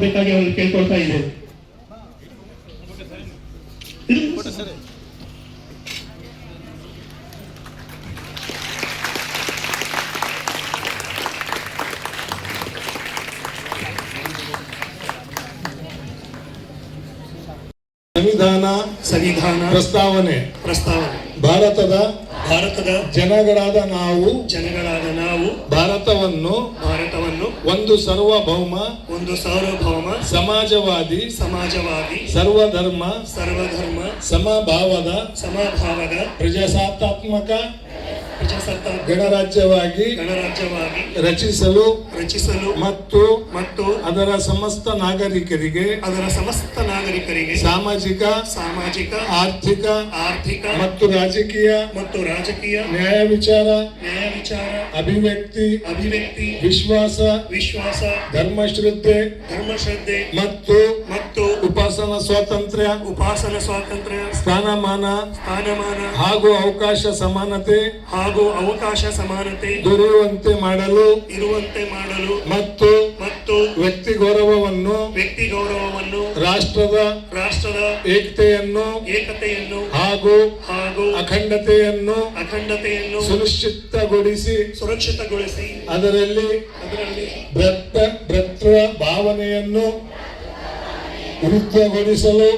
ಮಾತನಾಡಬೇಕಾಗಿ ಅವರು ಕೇಳ್ಕೊಳ್ತಾ ಇದ್ದೇವೆ. ಸಂವಿಧಾನ ಪ್ರಸ್ತಾವನೆ ಭಾರತದ ಜನಗಳಾದ ನಾವು ಭಾರತವನ್ನು ಒಂದು ಸಾರ್ವಭೌಮ ಸಮಾಜವಾದಿ ಸರ್ವಧರ್ಮ ಸಮಭಾವದ ಪ್ರಜಾಸತ್ತಾತ್ಮಕ ಗಣರಾಜ್ಯವಾಗಿ ರಚಿಸಲು ಮತ್ತು ಅದರ ಸಮಸ್ತ ನಾಗರಿಕರಿಗೆ ಸಾಮಾಜಿಕ ಆರ್ಥಿಕ ಮತ್ತು ರಾಜಕೀಯ ನ್ಯಾಯ ವಿಚಾರ ಅಭಿವ್ಯಕ್ತಿ ವಿಶ್ವಾಸ ಧರ್ಮಶ್ರದ್ಧೆ ಮತ್ತು ಉಪಾಸನಾ ಸ್ವಾತಂತ್ರ್ಯ ಸ್ಥಾನಮಾನ ಹಾಗೂ ಅವಕಾಶ ಸಮಾನತೆ ದೊರೆಯುವಂತೆ ಮಾಡಲು ಮತ್ತು ವ್ಯಕ್ತಿ ಗೌರವವನ್ನು ರಾಷ್ಟ್ರದ ಏಕತೆಯನ್ನು ಹಾಗೂ ಅಖಂಡತೆಯನ್ನು ಸುರಕ್ಷಿತಗೊಳಿಸಿ ಅದರಲ್ಲಿ ಭ್ರಾತೃ ಭಾವನೆಯನ್ನು ವೃದ್ಧಿಗೊಳಿಸಲು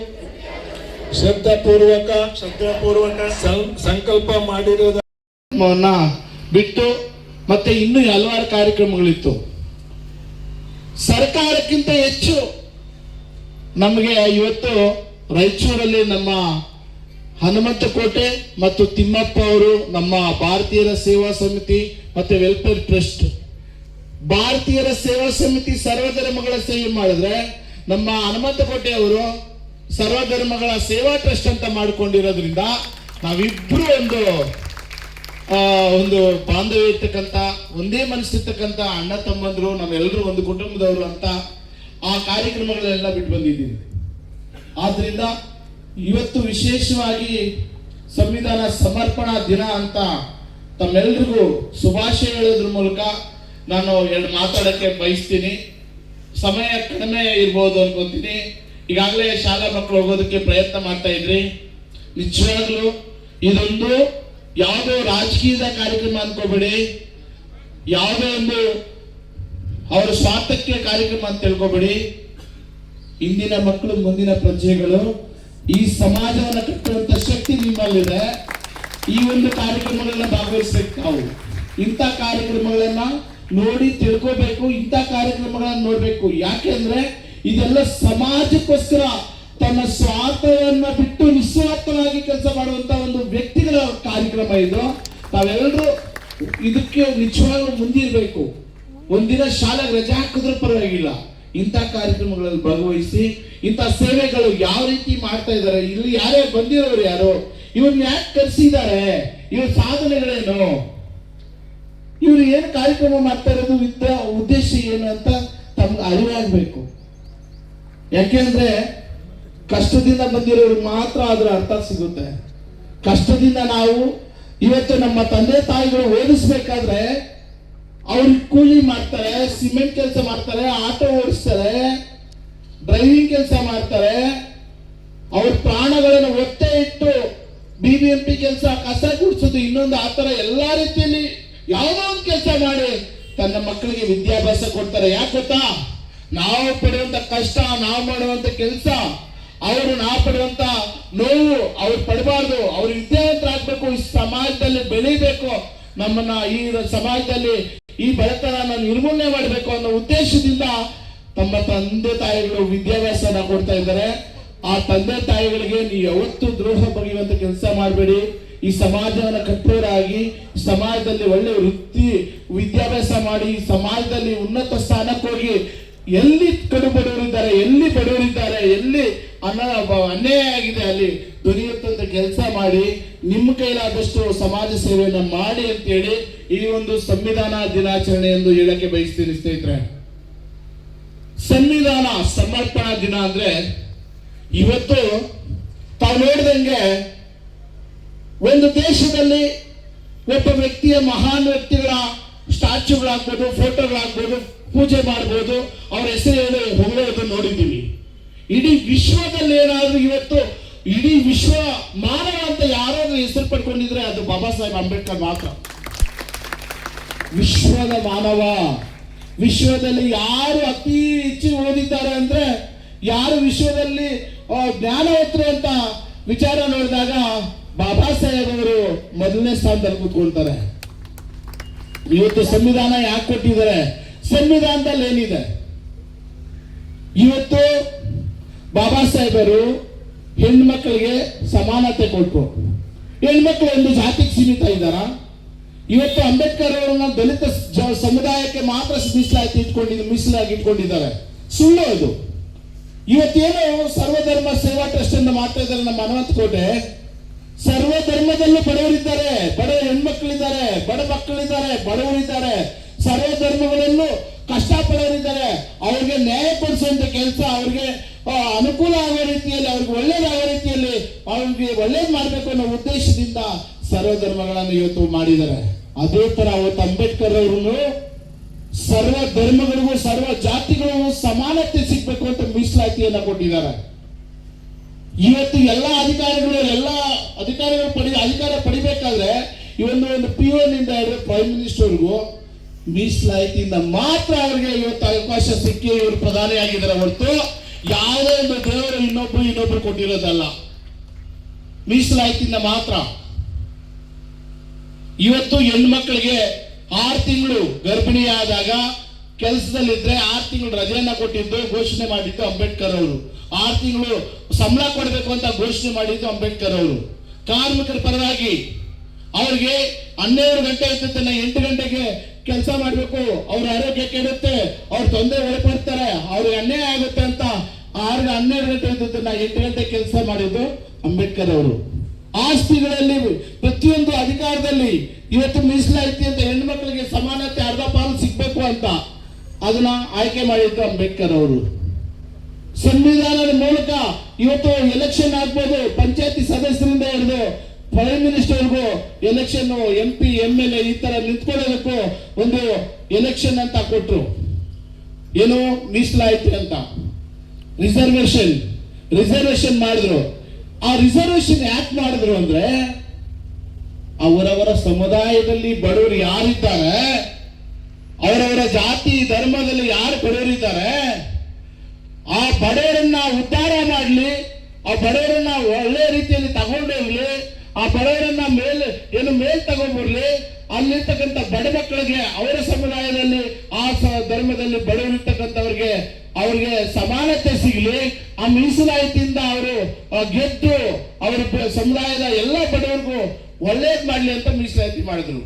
ಶ್ರದ್ಧಾಪೂರ್ವಕ ಸಂಕಲ್ಪ ಮಾಡಿರುವುದ ಬಿಟ್ಟು ಮತ್ತೆ ಇನ್ನೂ ಹಲವಾರು ಕಾರ್ಯಕ್ರಮಗಳಿತ್ತು. ಸರ್ಕಾರಕ್ಕಿಂತ ಹೆಚ್ಚು ನಮಗೆ ಇವತ್ತು ರಾಯಚೂರಲ್ಲಿ ನಮ್ಮ ಹನುಮಂತಕೋಟೆ ಮತ್ತು ತಿಮ್ಮಪ್ಪ ಅವರು ನಮ್ಮ ಭಾರತೀಯರ ಸೇವಾ ಸಮಿತಿ ಮತ್ತೆ ವೆಲ್ಫೇರ್ ಟ್ರಸ್ಟ್, ಭಾರತೀಯರ ಸೇವಾ ಸಮಿತಿ ಸರ್ವಧರ್ಮಗಳ ಸೇವೆ ಮಾಡಿದ್ರೆ ನಮ್ಮ ಹನುಮಂತಕೋಟೆ ಅವರು ಸರ್ವಧರ್ಮಗಳ ಸೇವಾ ಟ್ರಸ್ಟ್ ಅಂತ ಮಾಡಿಕೊಂಡಿರೋದ್ರಿಂದ ನಾವಿಬ್ರು ಒಂದು ಬಾಂಧವ್ಯ ಇರ್ತಕ್ಕಂಥ ಒಂದೇ ಮನಸ್ಸಿರ್ತಕ್ಕಂಥ ಅಣ್ಣ ತಮ್ಮಂದ್ರು ನಾವೆಲ್ಲರೂ ಒಂದು ಕುಟುಂಬದವರು ಅಂತ ಆ ಕಾರ್ಯಕ್ರಮಗಳೆಲ್ಲ ಬಿಟ್ಟು ಬಂದಿದ್ದೀವಿ. ಆದ್ರಿಂದ ಇವತ್ತು ವಿಶೇಷವಾಗಿ ಸಂವಿಧಾನ ಸಮರ್ಪಣಾ ದಿನ ಅಂತ ತಮ್ಮೆಲ್ರಿಗೂ ಶುಭಾಶಯ ಹೇಳೋದ್ರ ಮೂಲಕ ನಾನು ಎರಡು ಮಾತಾಡಕ್ಕೆ ಬಯಸ್ತೀನಿ. ಸಮಯ ಕಡಿಮೆ ಇರ್ಬೋದು ಅನ್ಕೊಂತೀನಿ. ಈಗಾಗಲೇ ಶಾಲಾ ಮಕ್ಕಳು ಹೋಗೋದಕ್ಕೆ ಪ್ರಯತ್ನ ಮಾಡ್ತಾ ಇದ್ರಿ. ನಿಜವಾಗ್ಲೂ ಇದೊಂದು ಯಾವುದೋ ರಾಜಕೀಯದ ಕಾರ್ಯಕ್ರಮ ಅನ್ಕೋಬೇಡಿ, ಯಾವುದೋ ಒಂದು ಅವರ ಸ್ವಾರ್ಥಕ್ಕೆ ಕಾರ್ಯಕ್ರಮ ಅಂತ ತಿಳ್ಕೊಬೇಡಿ. ಇಂದಿನ ಮಕ್ಕಳು ಮುಂದಿನ ಪ್ರಜೆಗಳು, ಈ ಸಮಾಜವನ್ನು ಕಟ್ಟುವಂತ ಶಕ್ತಿ ನಿಮ್ಮಲ್ಲಿದೆ. ಈ ಒಂದು ಕಾರ್ಯಕ್ರಮಗಳನ್ನ ಭಾಗವಹಿಸಬೇಕು. ನಾವು ಇಂಥ ಕಾರ್ಯಕ್ರಮಗಳನ್ನ ನೋಡಿ ತಿಳ್ಕೋಬೇಕು, ಇಂಥ ಕಾರ್ಯಕ್ರಮಗಳನ್ನ ನೋಡ್ಬೇಕು. ಯಾಕೆಂದ್ರೆ ಇದೆಲ್ಲ ಸಮಾಜಕ್ಕೋಸ್ಕರ ತನ್ನ ಸ್ವಾರ್ಥವನ್ನ ಬಿಟ್ಟು ನಿಸ್ವಾರ್ಥವಾಗಿ ಕೆಲಸ ಮಾಡುವಂತ ಒಂದು ವ್ಯಕ್ತಿಗಳ ಕಾರ್ಯಕ್ರಮ ಇದು. ತಾವೆಲ್ಲರೂ ಇದಕ್ಕೆ ನಿಜವಾಗ್ಲೂ ಮುಂದಿರಬೇಕು. ಒಂದಿನ ಶಾಲೆಗೆ ರಜೆ ಹಾಕಿದ್ರೂ ಪರವಾಗಿಲ್ಲ, ಇಂಥ ಕಾರ್ಯಕ್ರಮಗಳಲ್ಲಿ ಭಾಗವಹಿಸಿ ಇಂಥ ಸೇವೆಗಳು ಯಾವ ರೀತಿ ಮಾಡ್ತಾ ಇದ್ದಾರೆ, ಇಲ್ಲಿ ಯಾರೇ ಬಂದಿರೋರು ಯಾರು, ಇವ್ರನ್ನ ಯಾಕೆ ಕರೆಸಿದ್ದಾರೆ, ಇವ್ರ ಸಾಧನೆಗಳೇನು, ಇವ್ರು ಏನು ಕಾರ್ಯಕ್ರಮ ಮಾಡ್ತಾ ಇರೋದು ಉದ್ದೇಶ ಏನು ಅಂತ ತಮ್ಗೆ ಅರಿವಾಗಬೇಕು. ಯಾಕೆಂದ್ರೆ ಕಷ್ಟದಿಂದ ಬಂದಿರೋರು ಮಾತ್ರ ಅದರ ಅರ್ಥ ಸಿಗುತ್ತೆ. ಕಷ್ಟದಿಂದ ನಾವು ಇವತ್ತು ನಮ್ಮ ತಂದೆ ತಾಯಿಗಳು ಓದಿಸ್ಬೇಕಾದ್ರೆ ಅವ್ರಿಗೆ ಕೂಲಿ ಮಾಡ್ತಾರೆ, ಸಿಮೆಂಟ್ ಕೆಲಸ ಮಾಡ್ತಾರೆ, ಆಟೋ ಓಡಿಸ್ತಾರೆ, ಡ್ರೈವಿಂಗ್ ಕೆಲಸ ಮಾಡ್ತಾರೆ, ಅವ್ರ ಪ್ರಾಣಗಳನ್ನು ಒತ್ತೆ ಇಟ್ಟು BBMP ಕೆಲಸ, ಕಸ ಗುಡಿಸೋದು, ಇನ್ನೊಂದು ಆತರ ಎಲ್ಲಾ ರೀತಿಯಲ್ಲಿ ಯಾವುದೋ ಒಂದು ಕೆಲಸ ಮಾಡಿ ತನ್ನ ಮಕ್ಕಳಿಗೆ ವಿದ್ಯಾಭ್ಯಾಸ ಕೊಡ್ತಾರೆ. ಯಾಕೆ ಗೊತ್ತಾ? ನಾವು ಪಡುವಂತ ಕಷ್ಟ, ನಾವು ಮಾಡುವಂತ ಕೆಲಸ, ನಾವು ಪಡುವಂತ ನೋವು ಅವ್ರು ಪಡಬಾರ್ದು. ಅವ್ರು ವಿದ್ಯಾವಂತರಾಗಬೇಕು, ಈ ಸಮಾಜದಲ್ಲಿ ಬೆಳಿಬೇಕು, ನಮ್ಮನ್ನ ಈ ಸಮಾಜದಲ್ಲಿ ಈ ಬಡತನ ನಿರ್ಮೂಲನೆ ಮಾಡಬೇಕು ಅನ್ನೋ ಉದ್ದೇಶದಿಂದ ತಮ್ಮ ತಂದೆ ತಾಯಿಗಳು ವಿದ್ಯಾಭ್ಯಾಸನ ಕೊಡ್ತಾ ಇದ್ದಾರೆ. ಆ ತಂದೆ ತಾಯಿಗಳಿಗೆ ನೀವು ಯಾವತ್ತೂ ದ್ರೋಹ ಬಗೆಯುವಂತ ಕೆಲಸ ಮಾಡಬೇಡಿ. ಈ ಸಮಾಜವನ್ನು ಕಟ್ಟೋರಾಗಿ ಸಮಾಜದಲ್ಲಿ ಒಳ್ಳೆ ವೃತ್ತಿ ವಿದ್ಯಾಭ್ಯಾಸ ಮಾಡಿ ಸಮಾಜದಲ್ಲಿ ಉನ್ನತ ಸ್ಥಾನಕ್ಕೆ ಹೋಗಿ ಎಲ್ಲಿ ಕಡು ಬಡವರಿದ್ದಾರೆ, ಎಲ್ಲಿ ಬಡವರಿದ್ದಾರೆ, ಎಲ್ಲಿ ಅನ್ಯಾಯ ಆಗಿದೆ ಅಲ್ಲಿ ಧ್ವನಿಯುತ್ತಂತ ಕೆಲಸ ಮಾಡಿ ನಿಮ್ಮ ಕೈಲಾದಷ್ಟು ಸಮಾಜ ಸೇವೆಯನ್ನು ಮಾಡಿ ಅಂತೇಳಿ ಈ ಒಂದು ಸಂವಿಧಾನ ದಿನಾಚರಣೆ ಎಂದು ಹೇಳಕ್ಕೆ ಬಯಸ್ತೀನಿ ಸ್ನೇಹಿತರೆ. ಸಂವಿಧಾನ ಸಮರ್ಪಣಾ ದಿನ ಅಂದ್ರೆ ಇವತ್ತು ತಾವು ನೋಡಿದಂಗೆ ಒಂದು ದೇಶದಲ್ಲಿ ಒಬ್ಬ ವ್ಯಕ್ತಿಯ ಮಹಾನ್ ವ್ಯಕ್ತಿಗಳ ಸ್ಟ್ಯಾಚ್ಯೂಗಳಾಗ್ಬೋದು, ಫೋಟೋಗಳಾಗ್ಬೋದು, ಪೂಜೆ ಮಾಡ್ಬೋದು, ಅವ್ರ ಹೆಸರು ಹೇಳಿ ಹೊಗಳೋದು ನೋಡಿ ಇಡೀ ವಿಶ್ವದಲ್ಲಿ ಏನಾದ್ರೂ ಇವತ್ತು ಇಡೀ ವಿಶ್ವ ಮಾನವ ಅಂತ ಯಾರಾದ್ರೂ ಹೆಸರು ಪಡ್ಕೊಂಡಿದ್ರೆ ಅದು ಬಾಬಾ ಸಾಹೇಬ್ ಅಂಬೇಡ್ಕರ್ ಮಾತ್ರ. ವಿಶ್ವದ ಮಾನವ. ವಿಶ್ವದಲ್ಲಿ ಯಾರು ಅತಿ ಹೆಚ್ಚು ಓದಿದ್ದಾರೆ ಅಂದ್ರೆ, ಯಾರು ವಿಶ್ವದಲ್ಲಿ ಜ್ಞಾನವಂತರು ಅಂತ ವಿಚಾರ ನೋಡಿದಾಗ ಬಾಬಾ ಸಾಹೇಬ್ ಅವರು ಮೊದಲನೇ ಸ್ಥಾನದಲ್ಲಿ ಕೂತ್ಕೊಳ್ತಾರೆ. ಇವತ್ತು ಸಂವಿಧಾನ ಯಾಕೆ ಕೊಟ್ಟಿದ್ದಾರೆ? ಸಂವಿಧಾನದಲ್ಲಿ ಏನಿದೆ? ಇವತ್ತು ಬಾಬಾ ಸಾಹೇಬರು ಹೆಣ್ಮಕ್ಳಿಗೆ ಸಮಾನತೆ ಕೊಟ್ಟರು. ಹೆಣ್ಮಕ್ಳು ಒಂದು ಜಾತಿಗೆ ಸೀಮಿತ ಇದ್ದಾರ? ಇವತ್ತು ಅಂಬೇಡ್ಕರ್ ಅವರನ್ನ ದಲಿತ ಸಮುದಾಯಕ್ಕೆ ಮಾತ್ರ ಮೀಸಲಾಗಿ ಇಟ್ಕೊಂಡಿದ್ದಾರೆ. ಸುಳ್ಳು ಅದು. ಇವತ್ತೇನು ಸರ್ವಧರ್ಮ ಸೇವಾ ಟ್ರಸ್ಟ್ ಅಂತ ಮಾಡ್ತಾ ಇದ್ದಾರೆ ನಮ್ಮ ಹನುಮಂತಕೋಟೆ. ಸರ್ವ ಧರ್ಮದಲ್ಲೂ ಬಡವರಿದ್ದಾರೆ, ಬಡ ಹೆಣ್ಮಕ್ಳಿದ್ದಾರೆ, ಬಡ ಮಕ್ಕಳಿದ್ದಾರೆ, ಬಡವರಿದ್ದಾರೆ. ಸರ್ವ ಧರ್ಮಗಳಲ್ಲೂ ಕಷ್ಟಪಡೋರಿದ್ದಾರೆ. ಅವ್ರಿಗೆ ನ್ಯಾಯ ಕೊಡಿಸುವಂತ ಕೆಲಸ, ಅವ್ರಿಗೆ ಅನುಕೂಲ ಆಗೋ ರೀತಿಯಲ್ಲಿ, ಅವ್ರಿಗೆ ಒಳ್ಳೇದಾಗೋ ರೀತಿಯಲ್ಲಿ ಅವ್ರಿಗೆ ಒಳ್ಳೇದು ಮಾಡಬೇಕು ಅನ್ನೋ ಉದ್ದೇಶದಿಂದ ಸರ್ವ ಧರ್ಮಗಳನ್ನು ಇವತ್ತು ಮಾಡಿದ್ದಾರೆ. ಅದೇ ತರ ಅವತ್ತು ಅಂಬೇಡ್ಕರ್ ಅವರು ಸರ್ವ ಧರ್ಮಗಳಿಗೂ ಸರ್ವ ಜಾತಿಗಳಿಗೂ ಸಮಾನತೆ ಸಿಗ್ಬೇಕು ಅಂತ ಮೀಸಲಾತಿಯನ್ನ ಕೊಟ್ಟಿದ್ದಾರೆ. ಇವತ್ತು ಎಲ್ಲ ಅಧಿಕಾರಿಗಳು ಅಧಿಕಾರ ಪಡಿಬೇಕಾದ್ರೆ ಒಂದು PO ನಿಂದ ಹಿಡಿದು ಪ್ರೈಮ್ ಮಿನಿಸ್ಟರ್ಗೂ ಮೀಸಲಾತಿಯಿಂದ ಮಾತ್ರ ಅವರಿಗೆ ಇವತ್ತು ಅವಕಾಶ ಸಿಕ್ಕಿ ಇವರು ಪ್ರಧಾನಿ ಆಗಿದ್ದಾರೆ ಹೊರತು ಯಾವುದೇ ಒಂದು ದೇವರು ಇನ್ನೊಬ್ರು ಕೊಟ್ಟಿರೋದಲ್ಲ. ಮೀಸಲಾತಿಯಿಂದ ಮಾತ್ರ. ಇವತ್ತು ಹೆಣ್ಮಕ್ಳಿಗೆ 6 ತಿಂಗಳು ಗರ್ಭಿಣಿಯಾದಾಗ ಕೆಲಸದಲ್ಲಿದ್ರೆ 6 ತಿಂಗಳು ರಜೆಯನ್ನ ಕೊಟ್ಟಿದ್ದು ಘೋಷಣೆ ಮಾಡಿದ್ದು ಅಂಬೇಡ್ಕರ್ ಅವರು. 6 ತಿಂಗಳು ಸಂಬಳ ಕೊಡಬೇಕು ಅಂತ ಘೋಷಣೆ ಮಾಡಿದ್ದು ಅಂಬೇಡ್ಕರ್ ಅವರು. ಕಾರ್ಮಿಕರ ಪರವಾಗಿ ಅವ್ರಿಗೆ 12 ಗಂಟೆ ಇರ್ತದೆ, 8 ಗಂಟೆಗೆ ಕೆಲಸ ಮಾಡಬೇಕು, ಅವ್ರ ಆರೋಗ್ಯ ಕೆಡುತ್ತೆ, ಅವ್ರ ತೊಂದರೆ ಒಳಪಡ್ತಾರೆ, ಅವ್ರಿಗೆ ಅನ್ಯಾಯ ಆಗುತ್ತೆ ಅಂತ 12 ಗಂಟೆ ಇರ್ತದೆ, 8 ಗಂಟೆ ಕೆಲಸ ಮಾಡಿದ್ದು ಅಂಬೇಡ್ಕರ್ ಅವರು. ಆಸ್ತಿಗಳಲ್ಲಿ ಪ್ರತಿಯೊಂದು ಅಧಿಕಾರದಲ್ಲಿ ಇವತ್ತು ಮೀಸಲಾತಿ ಅಂತ ಹೆಣ್ಮಕ್ಳಿಗೆ ಸಮಾನತೆ ಅರ್ಧ ಪಾಲು ಸಿಗ್ಬೇಕು ಅಂತ ಅದನ್ನ ಆಯ್ಕೆ ಮಾಡಿದ್ದು ಅಂಬೇಡ್ಕರ್ ಅವರು. ಸಂವಿಧಾನದ ಮೂಲಕ ಇವತ್ತು ಎಲೆಕ್ಷನ್ ಆಗ್ಬೋದು, ಪಂಚಾಯತಿ ಸದಸ್ಯರಿಂದ ಹಿಡಿದು ಪ್ರೈಮ್ ಮಿನಿಸ್ಟರ್ಗೂ ಎಲೆಕ್ಷನ್, MP MLA ಈ ತರ ನಿಂತ್ಕೊಳ್ಳೋದಕ್ಕೂ ಒಂದು ಎಲೆಕ್ಷನ್ ಅಂತ ಕೊಟ್ರು. ಏನು ಮೀಸಲಾತಿ ಅಂತ ರಿಸರ್ವೇಶನ್ ಮಾಡಿದ್ರು. ಆ ರಿಸರ್ವೇಶನ್ ಯಾಕೆ ಮಾಡಿದ್ರು ಅಂದ್ರೆ, ಅವರವರ ಸಮುದಾಯದಲ್ಲಿ ಬಡವರು ಯಾರಿದ್ದಾರೆ, ಅವರವರ ಜಾತಿ ಧರ್ಮದಲ್ಲಿ ಯಾರು ಬಡವರಿದ್ದಾರೆ, ಆ ಬಡವರನ್ನ ಉದ್ಧಾರ ಮಾಡಲಿ, ಆ ಬಡವರನ್ನ ಒಳ್ಳೆ ರೀತಿಯಲ್ಲಿ ತಗೊಂಡೋಗ್ಲಿ, ಆ ಬಡವರನ್ನ ಮೇಲ್ ತಗೊಂಡ್ಬರ್ಲಿ. ಅಲ್ಲಿರ್ತಕ್ಕಂಥ ಬಡ ಮಕ್ಕಳಿಗೆ ಅವರ ಸಮುದಾಯದಲ್ಲಿ ಆ ಧರ್ಮದಲ್ಲಿ ಬಡವರಿರ್ತಕ್ಕಂಥವ್ರಿಗೆ ಅವ್ರಿಗೆ ಸಮಾನತೆ ಸಿಗಲಿ. ಆ ಮೀಸಲಾತಿಯಿಂದ ಅವರು ಗೆದ್ದು ಅವರ ಸಮುದಾಯದ ಎಲ್ಲ ಬಡವರಿಗೂ ಒಳ್ಳೇದ್ ಮಾಡ್ಲಿ ಅಂತ ಮೀಸಲಾತಿ ಮಾಡಿದ್ರು.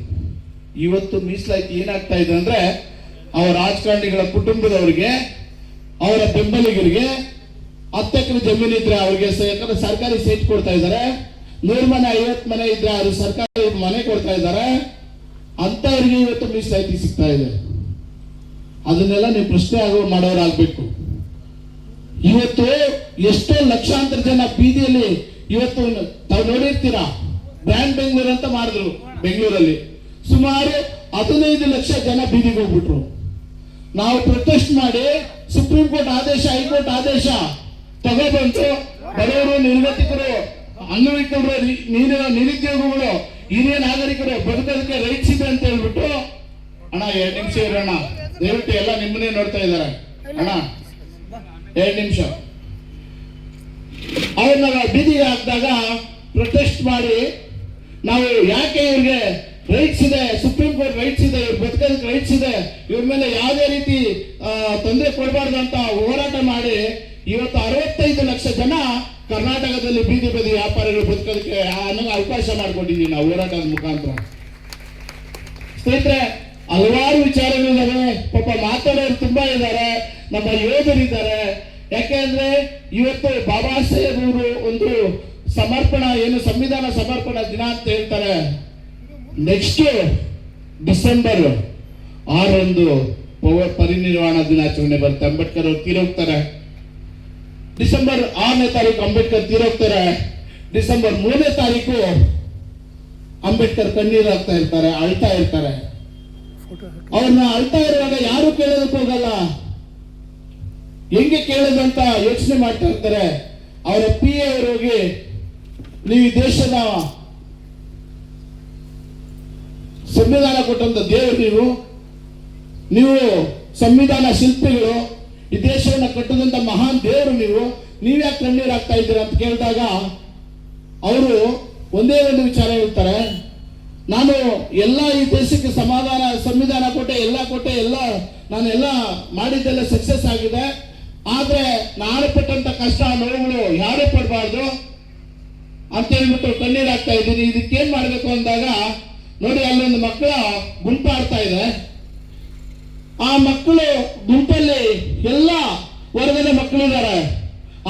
ಇವತ್ತು ಮೀಸಲಾತಿ ಏನಾಗ್ತಾ ಇದೆ ಅಂದ್ರೆ, ಅವರ ರಾಜಕಾರಣಿಗಳ ಕುಟುಂಬದವರಿಗೆ, ಅವರ ಬೆಂಬಲಿಗರಿಗೆ 10 ಎಕರೆ ಜಮೀನು ಇದ್ರೆ ಅವ್ರಿಗೆ ಸರ್ಕಾರಿ ಸೈಟ್ ಕೊಡ್ತಾ ಇದ್ದಾರೆ. 100 ಮನೆ 50 ಮನೆ ಇದ್ರೆ ಅವರು ಸರ್ಕಾರಿ ಮನೆ ಕೊಡ್ತಾ ಇದ್ದಾರೆ. ಅಂತವರಿಗೆ ಇವತ್ತು ಮೀಸಲಾತಿ ಸಿಗ್ತಾ ಇದೆ. ಅದನ್ನೆಲ್ಲ ನೀವು ಪ್ರಶ್ನೆ ಮಾಡೋರಾಗ್ಬೇಕು. ಇವತ್ತು ಎಷ್ಟೋ ಲಕ್ಷಾಂತರ ಜನ ಬೀದಿಯಲ್ಲಿ ಇವತ್ತು ತಾವು ನೋಡಿರ್ತೀರಾ, ಬ್ರ್ಯಾಂಡ್ ಬೆಂಗಳೂರು ಅಂತ ಮಾಡಿದ್ರು. ಬೆಂಗಳೂರಲ್ಲಿ ಸುಮಾರು 15 ಲಕ್ಷ ಜನ ಬೀದಿಗೆ ಹೋಗ್ಬಿಟ್ರು. ನಾವು ಪ್ರೊಟೆಸ್ಟ್ ಮಾಡಿ ಸುಪ್ರೀಂ ಕೋರ್ಟ್ ಆದೇಶ, ಹೈಕೋರ್ಟ್ ಆದೇಶ ತಗೊಬಂತು. ಬಡವರು, ನಿರ್ಗತಿಕರು, ಅಂಗವಿಕಲರು, ನಿರುದ್ಯೋಗಿಗಳು, ಹಿರಿಯ ನಾಗರಿಕರು ಬದುಕೋದಕ್ಕೆ ರೈಟ್ಸ್ ಇದೆ ಅಂತ ಹೇಳ್ಬಿಟ್ಟು, ಅಣ್ಣ 2 ನಿಮಿಷ ಇರೋಣ ದಯವಿಟ್ಟು, ಎಲ್ಲ ನಿಮ್ಮನ್ನೇ ನೋಡ್ತಾ ಇದ್ದಾರೆ ಅಣ್ಣ, 2 ನಿಮಿಷ. ಅವ್ರನ್ನ ಬೀದಿಗೆ ಹಾಕಿದಾಗ ಪ್ರೊಟೆಸ್ಟ್ ಮಾಡಿ, ನಾವು ಯಾಕೆ ಇವ್ರಿಗೆ ರೈಟ್ಸ್ ಇದೆ, ಸುಪ್ರೀಂ ಕೋರ್ಟ್ ರೈಟ್ಸ್ ಇದೆ, ಇವ್ರು ಬದುಕೋದಕ್ಕೆ ರೈಟ್ಸ್ ಇದೆ, ಇವ್ರ ಮೇಲೆ ಯಾವುದೇ ರೀತಿ ತೊಂದರೆ ಕೊಡಬಾರ್ದು ಅಂತ ಹೋರಾಟ ಮಾಡಿ ಇವತ್ತು 65 ಲಕ್ಷ ಜನ ಕರ್ನಾಟಕದಲ್ಲಿ ಬೀದಿ ವ್ಯಾಪಾರಿಗಳು ಬದುಕೋದಕ್ಕೆ ಅವಕಾಶ ಮಾಡಿಕೊಟ್ಟಿದ್ದೀವಿ ನಾವು ಹೋರಾಟದ ಮುಖಾಂತರ. ಸ್ನೇಹಿತರೆ, ಹಲವಾರು ವಿಚಾರಗಳಿದ್ದಾವೆ. ಪಾಪ ಮಾತಾಡೋರು ತುಂಬಾ ಇದ್ದಾರೆ, ನಮ್ಮ ಯೋಧರಿದ್ದಾರೆ. ಯಾಕೆಂದ್ರೆ ಇವತ್ತು ಬಾಬಾ ಸಾಹೇಬ್ ಅವರು ಒಂದು ಸಂವಿಧಾನ ಸಮರ್ಪಣಾ ದಿನ ಅಂತ ಹೇಳ್ತಾರೆ. ನೆಕ್ಸ್ಟ್ ಡಿಸೆಂಬರ್ 6 ಪರಿನಿರ್ವಾಣ ದಿನಾಚರಣೆ ಬರುತ್ತೆ. ಅಂಬೇಡ್ಕರ್ ಅವರು ತೀರೋಗ್ತಾರೆ. ಡಿಸೆಂಬರ್ 6ನೇ ತಾರೀಕು ಅಂಬೇಡ್ಕರ್ ತೀರೋಗ್ತಾರೆ. ಡಿಸೆಂಬರ್ 3ನೇ ತಾರೀಕು ಅಂಬೇಡ್ಕರ್ ಕಣ್ಣೀರು ಹಾಕ್ತಾ ಇರ್ತಾರೆ, ಅಳ್ತಾ ಇರ್ತಾರೆ. ಅವ್ರನ್ನ ಅಳ್ತಾ ಇರುವಾಗ ಯಾರು ಕೇಳೋದಕ್ಕೆ ಹೋಗಲ್ಲ. ಹೆಂಗೆ ಕೇಳೋದಂತ ಯೋಚನೆ ಮಾಡ್ತಾ ಇರ್ತಾರೆ. ಅವರ ಪಿ ಎ ಅವರಿಗೆ ನೀವು ಈ ದೇಶದ ಸಂವಿಧಾನ ಕೊಟ್ಟಂತ ದೇವರು, ನೀವು ಸಂವಿಧಾನ ಶಿಲ್ಪಿಗಳು, ಈ ದೇಶವನ್ನು ಕಟ್ಟದಂತ ಮಹಾನ್ ದೇವರು, ನೀವ್ಯಾಕೆ ಕಣ್ಣೀರು ಹಾಕ್ತಾ ಇದ್ದೀರಾ ಅಂತ ಕೇಳಿದಾಗ ಅವರು ಒಂದೇ ಒಂದು ವಿಚಾರ ಹೇಳ್ತಾರೆ, ನಾನು ಎಲ್ಲ ಈ ದೇಶಕ್ಕೆ ಸಂವಿಧಾನ ಕೊಟ್ಟೆ, ಎಲ್ಲ ನಾನೆಲ್ಲ ಮಾಡಿದ್ದೆಲ್ಲ ಸಕ್ಸಸ್ ಆಗಿದೆ. ಆದ್ರೆ ನಾನು ಪಟ್ಟಂತ ಕಷ್ಟ ನೋವುಗಳು ಯಾರೇ ಪಡಬಾರ್ದು ಅಂತ ಹೇಳ್ಬಿಟ್ಟು ಕಣ್ಣೀರು ಹಾಕ್ತಾ ಇದ್ದೀನಿ. ಇದಕ್ಕೇನ್ ಮಾಡ್ಬೇಕು ಅಂದಾಗ ನೋಡಿ, ಅಲ್ಲೊಂದು ಮಕ್ಕಳ ಗುಂಪಾಡ್ತಾ ಇದೆ. ಆ ಮಕ್ಕಳು ಗುಂಪಲ್ಲಿ ಎಲ್ಲ ವರ್ಗದ ಮಕ್ಕಳಿದ್ದಾರೆ.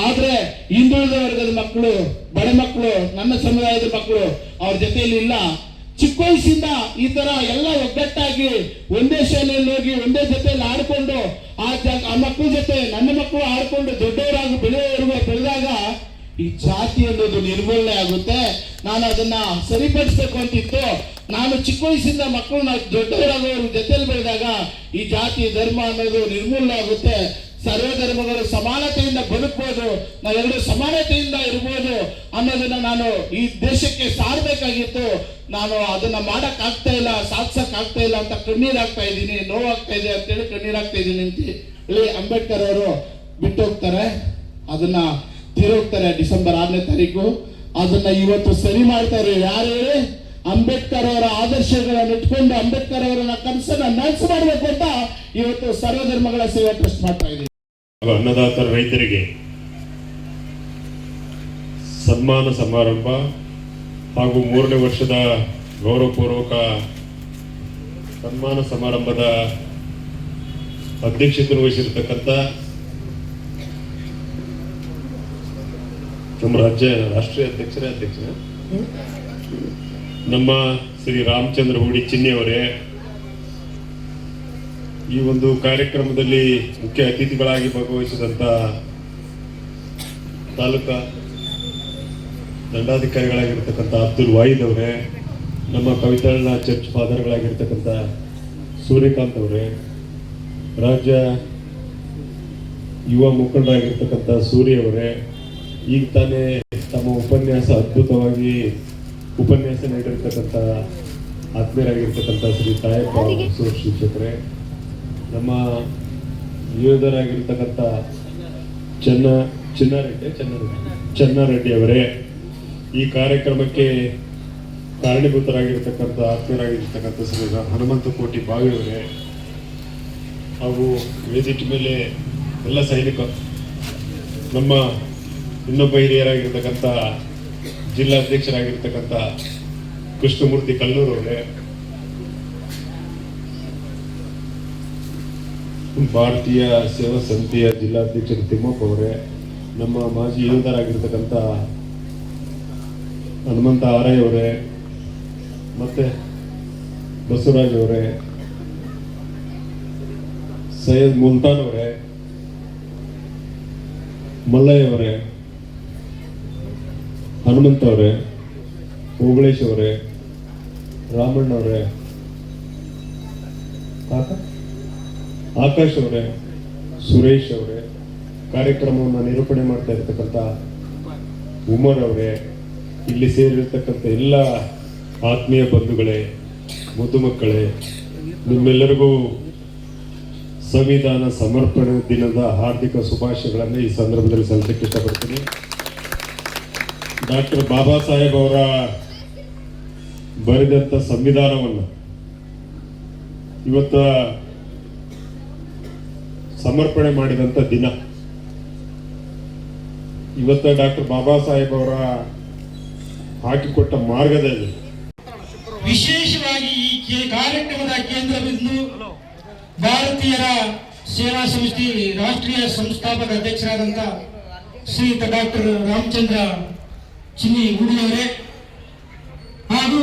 ಆದ್ರೆ ಹಿಂದುಳಿದ ವರ್ಗದ ಮಕ್ಕಳು, ಬಡ ಮಕ್ಕಳು, ನನ್ನ ಸಮುದಾಯದ ಮಕ್ಕಳು ಅವ್ರ ಜೊತೆಯಲ್ಲಿ ಇಲ್ಲ. ಚಿಕ್ಕ ವಯಸ್ಸಿಂದ ಈ ತರ ಎಲ್ಲ ಒಗ್ಗಟ್ಟಾಗಿ ಒಂದೇ ಶಾಲೆಯಲ್ಲಿ ಹೋಗಿ ಒಂದೇ ಜೊತೆಯಲ್ಲಿ ಆಡ್ಕೊಂಡು ಆ ಮಕ್ಕಳ ಜೊತೆ ನನ್ನ ಮಕ್ಕಳು ಆಡ್ಕೊಂಡು ದೊಡ್ಡವರಾಗಿ ಬೆಳೆದಾಗ ಈ ಜಾತಿ ಅನ್ನೋದು ನಿರ್ಮೂಲನೆ ಆಗುತ್ತೆ. ನಾನು ಅದನ್ನ ಸರಿಪಡಿಸಬೇಕು ಅಂತಿತ್ತು. ನಾನು ಚಿಕ್ಕ ವಯಸ್ಸಿಂದ ಮಕ್ಕಳನ್ನ ದೊಡ್ಡವರಾಗೋರ ಜೊತೆಯಲ್ಲಿ ಬೆಳೆದಾಗ ಈ ಜಾತಿ ಧರ್ಮ ಅನ್ನೋದು ನಿರ್ಮೂಲನೆ ಆಗುತ್ತೆ. ಸರ್ವ ಧರ್ಮಗಳು ಸಮಾನತೆಯಿಂದ ಬದುಕಬಹುದು, ನಾವೆಲ್ಲರೂ ಸಮಾನತೆಯಿಂದ ಇರ್ಬೋದು ಅನ್ನೋದನ್ನ ನಾನು ಈ ದೇಶಕ್ಕೆ ಸಾರಬೇಕಾಗಿತ್ತು. ನಾನು ಅದನ್ನ ಮಾಡಕ್ ಆಗ್ತಾ ಇಲ್ಲ, ಸಾಧಿಸಕ್ ಆಗ್ತಾ ಇಲ್ಲ ಅಂತ ಕಣ್ಣೀರಾಗ್ತಾ ಇದ್ದೀನಿ, ನೋವಾಗ್ತಾ ಇದೆ ಅಂತೇಳಿ ಕಣ್ಣೀರಾಗ್ತಾ ಇದ್ದೀನಿ ಅಂತ ಹೇಳಿ ಅಂಬೇಡ್ಕರ್ ಅವರು ಬಿಟ್ಟು ಹೋಗ್ತಾರೆ. ಅದನ್ನ ತೀರೋಗ್ತಾರೆ ಡಿಸೆಂಬರ್ 6ನೇ ತಾರೀಕು. ಅದನ್ನ ಇವತ್ತು ಸರಿ ಮಾಡ್ತಾರೆ. ಯಾರು ಹೇಳಿ? ಅಂಬೇಡ್ಕರ್ ಅವರ ಆದರ್ಶಗಳನ್ನು ಇಟ್ಕೊಂಡು ಅಂಬೇಡ್ಕರ್ ಅವರನ್ನ ಕನಸನ್ನ ನನಸು ಮಾಡಬೇಕು ಅಂತ ಇವತ್ತು ಸರ್ವಧರ್ಮಗಳ ಸೇವಾ ಟ್ರಸ್ಟ್ ಮಾಡ್ತಾ ಇದ್ದೀವಿ. ಅನ್ನದಾತರ ರೈತರಿಗೆ ಸನ್ಮಾನ ಸಮಾರಂಭ ಹಾಗೂ 3ನೇ ವರ್ಷದ ಗೌರವಪೂರ್ವಕ ಸನ್ಮಾನ ಸಮಾರಂಭದ ಅಧ್ಯಕ್ಷತೆ ವಹಿಸಿರ್ತಕ್ಕಂಥ ನಮ್ಮ ರಾಷ್ಟ್ರೀಯ ಅಧ್ಯಕ್ಷರ ನಮ್ಮ ಶ್ರೀ ರಾಮಚಂದ್ರ ಹೂಡಿ ಚಿನ್ನಿ ಅವರೇ, ಈ ಒಂದು ಕಾರ್ಯಕ್ರಮದಲ್ಲಿ ಮುಖ್ಯ ಅತಿಥಿಗಳಾಗಿ ಭಾಗವಹಿಸಿದಂತ ತಾಲೂಕಾ ದಂಡಾಧಿಕಾರಿಗಳಾಗಿರ್ತಕ್ಕಂಥ ಅಬ್ದುಲ್ ವಾಹಿದ್ ಅವರೇ, ನಮ್ಮ ಕವಿತಾಳನ ಚರ್ಚ್ ಫಾದರ್ಗಳಾಗಿರ್ತಕ್ಕಂಥ ಸೂರ್ಯಕಾಂತ್ ಅವರೇ, ರಾಜ್ಯ ಯುವ ಮುಖಂಡರಾಗಿರ್ತಕ್ಕಂಥ ಸೂರ್ಯ ಅವರೇ, ಈಗ ತಾನೇ ತಮ್ಮ ಅದ್ಭುತವಾಗಿ ಉಪನ್ಯಾಸ ನೀಡಿರ್ತಕ್ಕಂಥ ಆತ್ಮೀಯರಾಗಿರ್ತಕ್ಕಂಥ ಶ್ರೀ ತಾಯಪ್ಪ ಹೊಸೂರು ಶಿಕ್ಷಕರೇ, ನಮ್ಮ ಯೋಧರಾಗಿರ್ತಕ್ಕಂಥ ಚೆನ್ನಾರೆಡ್ಡಿ ಅವರೇ, ಈ ಕಾರ್ಯಕ್ರಮಕ್ಕೆ ಕಾರಣೀಭೂತರಾಗಿರ್ತಕ್ಕಂಥ ಆತ್ಮೀಯರಾಗಿರ್ತಕ್ಕಂಥ ಶ್ರೀ ಹನುಮಂತ ಕೋಟಿ ಬಾವಿ ಅವರೇ, ಹಾಗೂ ವೇದಿಕೆ ಮೇಲೆ ಎಲ್ಲ ಸೈನಿಕರು, ನಮ್ಮ ಇನ್ನೊಬ್ಬ ಹಿರಿಯರಾಗಿರ್ತಕ್ಕಂಥ ಜಿಲ್ಲಾಧ್ಯಕ್ಷರಾಗಿರ್ತಕ್ಕಂಥ ಕೃಷ್ಣಮೂರ್ತಿ ಕಲ್ಲೂರು ಅವರೇ, ಭಾರತೀಯ ಸೇವಾ ಸಮಿತಿಯ ಜಿಲ್ಲಾಧ್ಯಕ್ಷರು ತಿಮ್ಮಪ್ಪ ಅವರೇ, ನಮ್ಮ ಮಾಜಿ ಯೋಧರಾಗಿರ್ತಕ್ಕಂಥ ಹನುಮಂತ ಆರೈ ಅವರೇ, ಮತ್ತೆ ಬಸವರಾಜ್ ಅವರೇ, ಸೈಯದ್ ಮುಲ್ತಾನ್ ಅವರೇ, ಮಲ್ಲಯ್ಯ ಅವರೇ, ಹನುಮಂತ ಅವರೇ, ಓಬಳೇಶ್ ಅವರೇ, ರಾಮಣ್ಣ ಅವರೇ, ಆಕಾಶ್ ಅವರೇ, ಸುರೇಶ್ ಅವರೇ, ಕಾರ್ಯಕ್ರಮವನ್ನು ನಿರೂಪಣೆ ಮಾಡ್ತಾ ಇರ್ತಕ್ಕಂಥ ಉಮರ್ ಅವರೇ, ಇಲ್ಲಿ ಸೇರಿರ್ತಕ್ಕಂಥ ಎಲ್ಲ ಆತ್ಮೀಯ ಬಂಧುಗಳೇ, ಮುದ್ದು ಮಕ್ಕಳೇ, ನಿಮ್ಮೆಲ್ಲರಿಗೂ ಸಂವಿಧಾನ ಸಮರ್ಪಣೆ ದಿನದ ಹಾರ್ದಿಕ ಶುಭಾಶಯಗಳನ್ನು ಈ ಸಂದರ್ಭದಲ್ಲಿ ಸಲ್ಲಿಸಕ್ಕೆ ಇಷ್ಟಪಡ್ತೀನಿ. ಡಾಕ್ಟರ್ ಬಾಬಾ ಸಾಹೇಬ್ ಅವರ ಬರೆದಂಥ ಸಂವಿಧಾನವನ್ನು ಇವತ್ತ ಸಮರ್ಪಣೆ ಮಾಡಿದಂಥ ದಿನ. ಇವತ್ತ ಡಾಕ್ಟರ್ ಬಾಬಾ ಸಾಹೇಬ್ ಅವರ ಹಾಕಿಕೊಟ್ಟ ಮಾರ್ಗದಲ್ಲಿ ವಿಶೇಷವಾಗಿ ಈ ಕಾರ್ಯಕ್ರಮದ ಕೇಂದ್ರ ಬಿಂದು ಭಾರತೀಯರ ಸೇವಾ ಸಮಿತಿ ರಾಷ್ಟ್ರೀಯ ಸಂಸ್ಥಾಪಕ ಅಧ್ಯಕ್ಷರಾದಂಥ ಶ್ರೀಯುತ ಡಾಕ್ಟರ್ ರಾಮಚಂದ್ರ ಚಿನ್ನಿ ಹೂಡಿಯವರೇ ಹಾಗೂ